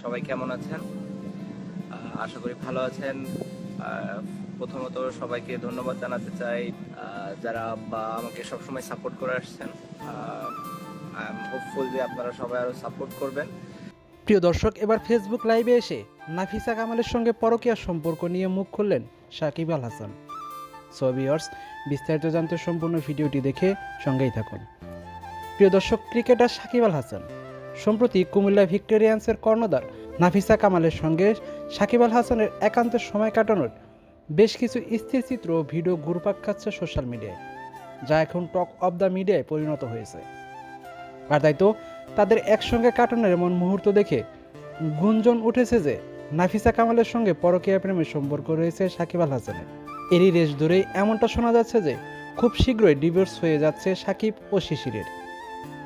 সবাই কেমন আছেন? আশা করি ভালো আছেন। প্রথমত সবাইকে ধন্যবাদ জানাতে চাই, যারা আমাকে সবসময় সাপোর্ট করে আসছেন। আই এম হোপফুল যে আপনারা সবাই আরও সাপোর্ট করবেন। প্রিয় দর্শক, এবার ফেসবুক লাইভে এসে নাফিসা কামালের সঙ্গে পরকীয়া সম্পর্ক নিয়ে মুখ খুললেন সাকিব আল হাসান। সো ভিউয়ার্স, বিস্তারিত জানতে সম্পূর্ণ ভিডিওটি দেখে সঙ্গেই থাকুন। প্রিয় দর্শক, ক্রিকেটার সাকিব আল হাসান সম্প্রতি কুমিল্লা ভিক্টোরিয়ান্সের কর্ণধার নাফিসা কামালের সঙ্গে সাকিব আল হাসানের একান্তের সময় কাটানোর বেশ কিছু স্থিরচিত্র ও ভিডিও ঘুরপাক খাচ্ছে সোশ্যাল মিডিয়ায়, যা এখন টক অব দ্য মিডিয়ায় পরিণত হয়েছে। আর তাই তো তাদের একসঙ্গে কাটানোর এমন মুহূর্ত দেখে গুঞ্জন উঠেছে যে নাফিসা কামালের সঙ্গে পরকীয়া প্রেমের সম্পর্ক রয়েছে সাকিব আল হাসানের। এরই রেশ ধরেই এমনটা শোনা যাচ্ছে যে খুব শীঘ্রই ডিভোর্স হয়ে যাচ্ছে সাকিব ও শিশিরের,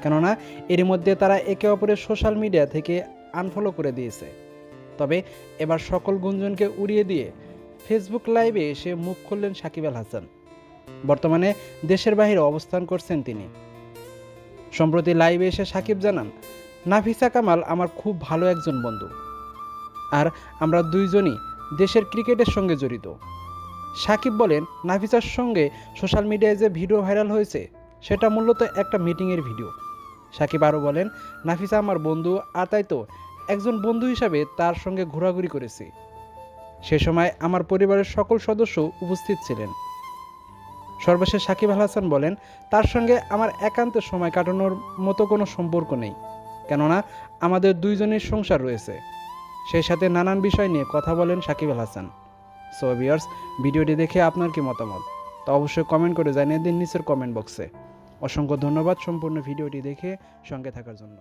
কেননা এরই মধ্যে তারা একে অপরের সোশ্যাল মিডিয়া থেকে আনফলো করে দিয়েছে। তবে এবার সকল গুঞ্জনকে উড়িয়ে দিয়ে ফেসবুক লাইভে এসে মুখ খুললেন সাকিব আল হাসান। বর্তমানে দেশের বাইরে অবস্থান করছেন তিনি। সম্প্রতি লাইভে এসে সাকিব জানান, নাফিসা কামাল আমার খুব ভালো একজন বন্ধু, আর আমরা দুইজনই দেশের ক্রিকেটের সঙ্গে জড়িত। সাকিব বলেন, নাফিসার সঙ্গে সোশ্যাল মিডিয়ায় যে ভিডিও ভাইরাল হয়েছে সেটা মূলত একটা মিটিংয়ের ভিডিও। সাকিব আরও বলেন, নাফিসা আমার বন্ধু, আর তাই তো একজন বন্ধু হিসাবে তার সঙ্গে ঘোরাঘুরি করেছি। সে সময় আমার পরিবারের সকল সদস্য উপস্থিত ছিলেন। সর্বশেষ সাকিব আল হাসান বলেন, তার সঙ্গে আমার একান্তে সময় কাটানোর মতো কোনো সম্পর্ক নেই, কেননা আমাদের দুইজনের সংসার রয়েছে। সেই সাথে নানান বিষয় নিয়ে কথা বলেন সাকিব আল হাসান। সো ভিউয়ার্স, ভিডিওটি দেখে আপনার কি মতামত তা অবশ্যই কমেন্ট করে জানিয়ে দিন নিচের কমেন্ট বক্সে। অসংখ্য ধন্যবাদ সম্পূর্ণ ভিডিওটি দেখে সঙ্গে থাকার জন্য।